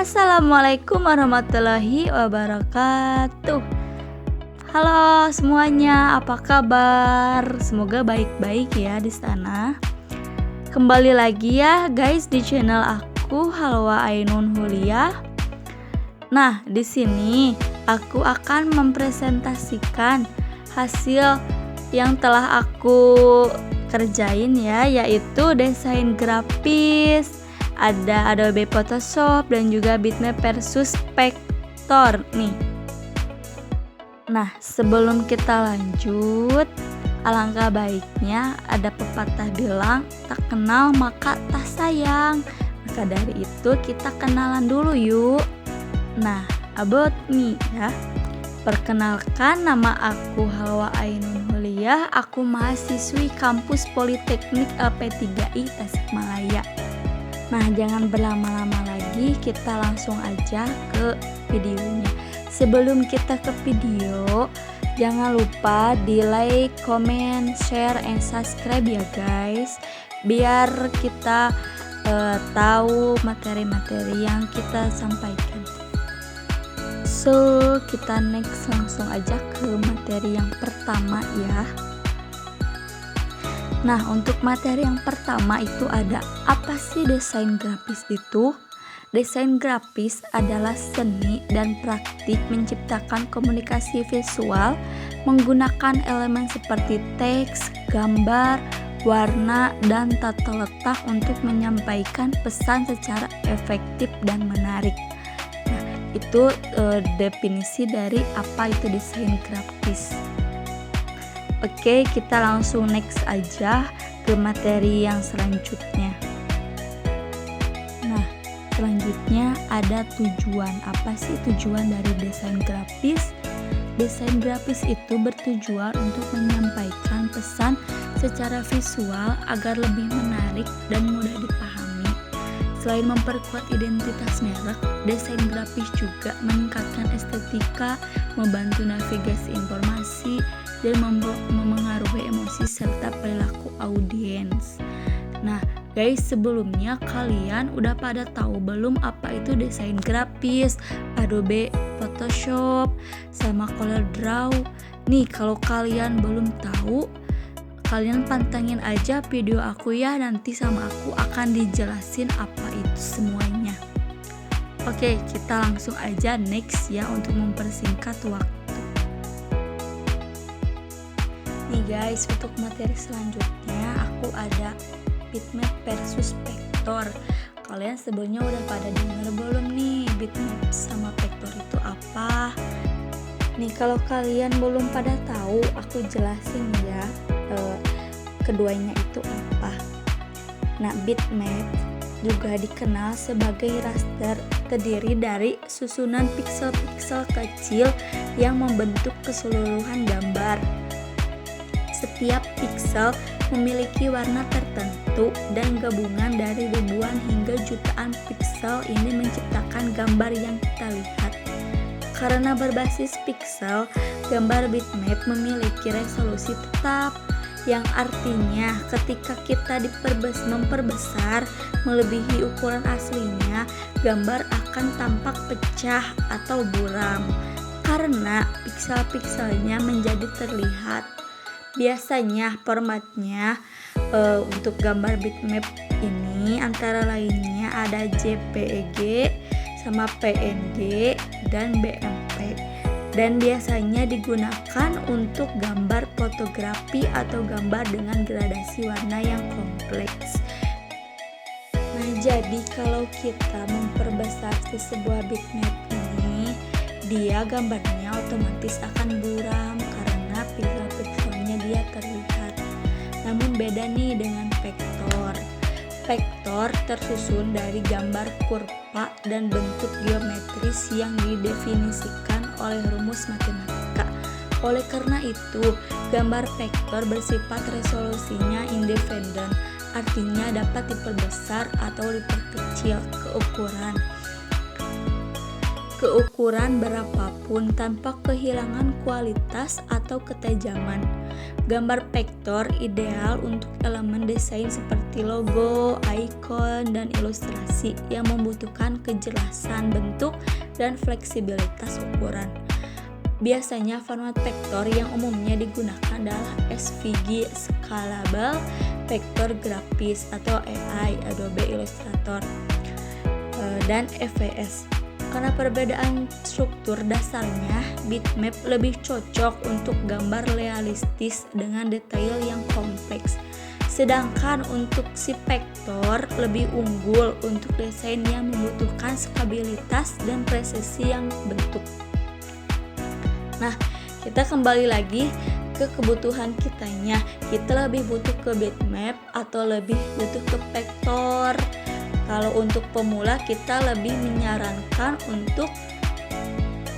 Assalamualaikum warahmatullahi wabarakatuh. Halo semuanya, apa kabar? Semoga baik-baik ya di sana. Kembali lagi ya guys di channel aku, Halwa Ainun Huliah. Nah, di sini aku akan mempresentasikan hasil yang telah aku kerjain ya, yaitu desain grafis. Ada Adobe Photoshop dan juga bitmap versus vektor nih. Nah, sebelum kita lanjut, alangkah baiknya ada pepatah bilang tak kenal maka tak sayang. Maka dari itu kita kenalan dulu yuk. Nah, about me ya. Perkenalkan, nama aku Halwa Ainun Huliah. Aku mahasiswi kampus Politeknik LP3I Tasikmalaya. Nah, jangan berlama-lama lagi, kita langsung aja ke videonya. Sebelum kita ke video, jangan lupa di like, comment, share, and subscribe ya guys, biar kita tahu materi-materi yang kita sampaikan. So, kita next langsung aja ke materi yang pertama ya. Nah, untuk materi yang pertama itu ada apa sih desain grafis itu? Desain grafis adalah seni dan praktik menciptakan komunikasi visual menggunakan elemen seperti teks, gambar, warna, dan tata letak untuk menyampaikan pesan secara efektif dan menarik. Nah, itu definisi dari apa itu desain grafis. Oke, kita langsung next aja ke materi yang selanjutnya. Nah, selanjutnya ada tujuan. Apa sih tujuan dari desain grafis? Desain grafis itu bertujuan untuk menyampaikan pesan secara visual agar lebih menarik dan mudah dipahami. Selain memperkuat identitas merek, desain grafis juga meningkatkan estetika, membantu navigasi informasi, dan memengaruhi emosi serta perilaku audiens. Nah guys, sebelumnya kalian udah pada tahu belum apa itu desain grafis, Adobe Photoshop, sama CorelDRAW? Nih, kalau kalian belum tahu, kalian pantengin aja video aku ya, nanti sama aku akan dijelasin apa itu semuanya. Oke, kita langsung aja next ya untuk mempersingkat waktu. Nih guys, untuk materi selanjutnya aku ada bitmap versus vektor. Kalian sebelumnya udah pada denger belum nih bitmap sama vektor itu apa? Nih, kalau kalian belum pada tahu, aku jelasin ya keduanya itu apa. Nah, bitmap juga dikenal sebagai raster, terdiri dari susunan piksel-piksel kecil yang membentuk keseluruhan gambar. Setiap piksel memiliki warna tertentu dan gabungan dari ribuan hingga jutaan piksel ini menciptakan gambar yang kita lihat. Karena berbasis piksel, gambar bitmap memiliki resolusi tetap, yang artinya ketika kita memperbesar melebihi ukuran aslinya, gambar akan tampak pecah atau buram karena piksel-pikselnya menjadi terlihat. Biasanya formatnya untuk gambar bitmap ini antara lainnya ada JPEG sama PNG dan BMP, dan biasanya digunakan untuk gambar fotografi atau gambar dengan gradasi warna yang kompleks. Nah, jadi kalau kita memperbesar si sebuah bitmap ini, dia gambarnya otomatis akan buram karena piksel-pikselnya dia terlihat. Namun beda nih dengan vektor. Vektor tersusun dari gambar kurva dan bentuk geometris yang didefinisikan oleh rumus matematika. Oleh karena itu, gambar vektor bersifat resolusinya independen, artinya dapat diperbesar atau diperkecil keukuran berapapun tanpa kehilangan kualitas atau ketajaman. Gambar vektor ideal untuk elemen desain seperti logo, icon, dan ilustrasi yang membutuhkan kejelasan bentuk dan fleksibilitas ukuran. Biasanya format vektor yang umumnya digunakan adalah SVG Scalable Vector Graphics atau AI Adobe Illustrator dan EVS. Karena perbedaan struktur dasarnya, bitmap lebih cocok untuk gambar realistis dengan detail yang kompleks. Sedangkan untuk si vektor lebih unggul untuk desain yang membutuhkan stabilitas dan presisi yang bentuk. Nah, kita kembali lagi ke kebutuhan kitanya. Kita lebih butuh ke bitmap atau lebih butuh ke vektor. Kalau untuk pemula kita lebih menyarankan untuk,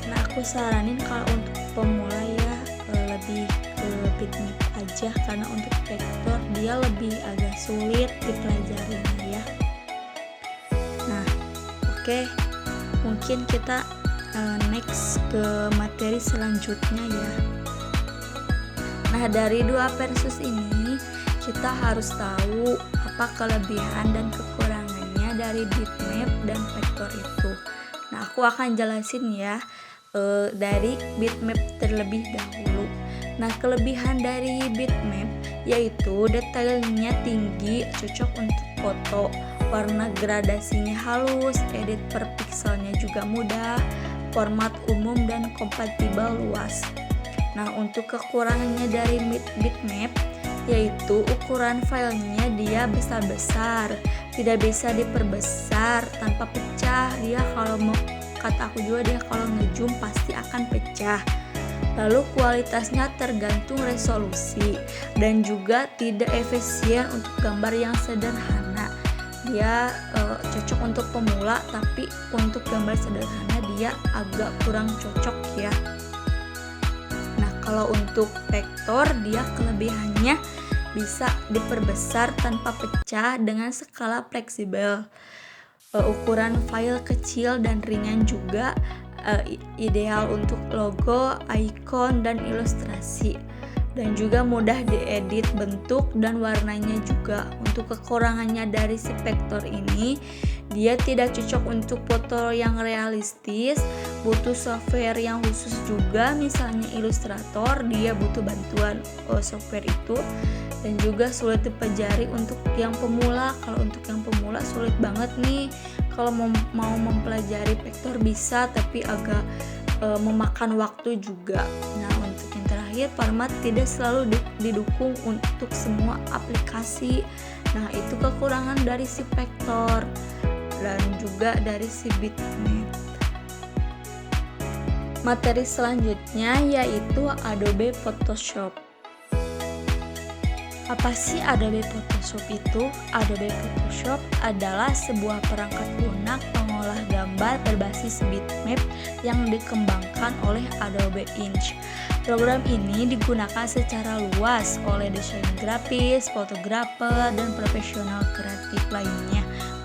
aku saranin kalau untuk pemula ya lebih ke bitmap aja, karena untuk vektor dia lebih agak sulit dipelajarinya ya. Nah, oke. Mungkin kita next ke materi selanjutnya ya. Nah, dari 2 versus ini kita harus tahu apa kelebihan dan kekurangannya dari bitmap dan vektor itu. Nah, aku akan jelasin ya dari bitmap terlebih dahulu. Nah, kelebihan dari bitmap yaitu detailnya tinggi, cocok untuk foto, warna gradasinya halus, edit per pixelnya juga mudah, format umum dan kompatibel luas. Nah, untuk kekurangannya dari bitmap yaitu ukuran filenya dia besar-besar, tidak bisa diperbesar tanpa pecah. Dia kalau kata aku juga, dia kalau ngezoom pasti akan pecah. Lalu kualitasnya tergantung resolusi dan juga tidak efisien untuk gambar yang sederhana. Dia cocok untuk pemula, tapi untuk gambar sederhana dia agak kurang cocok ya. Nah, kalau untuk vektor dia kelebihannya bisa diperbesar tanpa pecah dengan skala fleksibel. Ukuran file kecil dan ringan juga, ideal untuk logo, icon, dan ilustrasi. Dan juga mudah diedit bentuk dan warnanya juga. Untuk kekurangannya dari si vektor ini, dia tidak cocok untuk foto yang realistis, butuh software yang khusus juga, misalnya Illustrator, dia butuh bantuan software itu, dan juga sulit dipelajari untuk yang pemula. Kalau untuk yang pemula sulit banget nih, kalau mau mempelajari vektor bisa, tapi agak memakan waktu juga. Nah, untuk yang terakhir, format tidak selalu didukung untuk semua aplikasi. Nah, itu kekurangan dari si vektor dan juga dari si bitmap. Materi selanjutnya yaitu Adobe Photoshop. Apa sih Adobe Photoshop itu? Adobe Photoshop adalah sebuah perangkat lunak pengolah gambar berbasis bitmap yang dikembangkan oleh Adobe Inc. Program ini digunakan secara luas oleh desain grafis, fotografer, dan profesional kreatif lainnya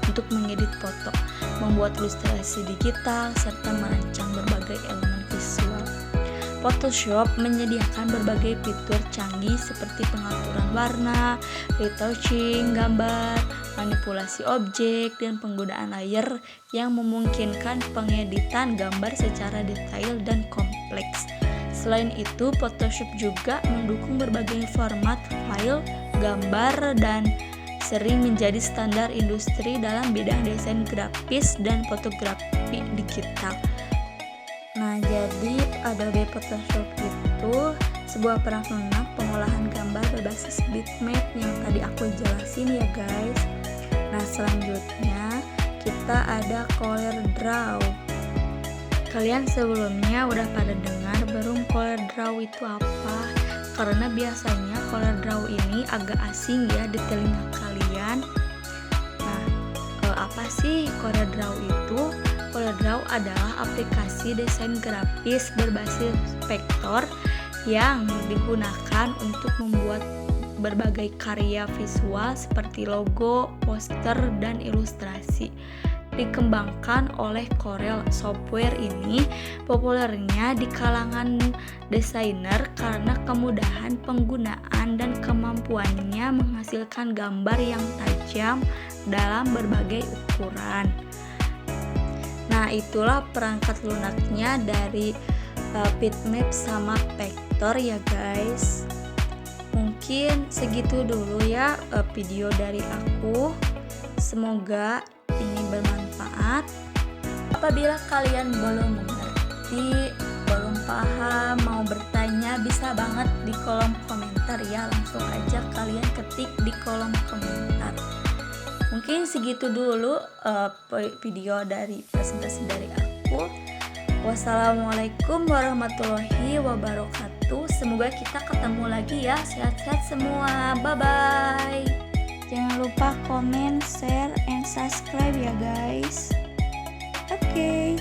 untuk mengedit foto, membuat ilustrasi digital, serta merancang berbagai elemen visual. Photoshop menyediakan berbagai fitur canggih seperti pengaturan warna, retouching gambar, manipulasi objek, dan penggunaan layer yang memungkinkan pengeditan gambar secara detail dan kompleks. Selain itu, Photoshop juga mendukung berbagai format file, gambar, dan sering menjadi standar industri dalam bidang desain grafis dan fotografi digital. Nah, jadi Adobe Photoshop itu sebuah perangkat lunak pengolahan gambar berbasis bitmap yang tadi aku jelasin ya guys. Nah, selanjutnya kita ada CorelDRAW. Kalian sebelumnya udah pada dengar belum CorelDRAW itu apa? Karena biasanya CorelDRAW ini agak asing ya di telinga kalian. Nah, apa sih CorelDRAW itu? CorelDRAW adalah aplikasi desain grafis berbasis vektor yang digunakan untuk membuat berbagai karya visual seperti logo, poster, dan ilustrasi. dikembangkan oleh Corel. Software ini populernya di kalangan desainer karena kemudahan penggunaan dan kemampuannya menghasilkan gambar yang tajam dalam berbagai ukuran. Nah, itulah perangkat lunaknya dari bitmap sama vektor ya guys. Mungkin segitu dulu ya video dari aku. Semoga ini bermanfaat. Apabila kalian belum mengerti, belum paham, mau bertanya, bisa banget di kolom komentar ya. Langsung aja kalian ketik di kolom komentar. Mungkin segitu dulu video dari presentasi dari aku. Wassalamualaikum warahmatullahi wabarakatuh. Semoga kita ketemu lagi ya. Sehat-sehat semua. Bye-bye. Jangan lupa komen, share, and subscribe ya guys. Oke.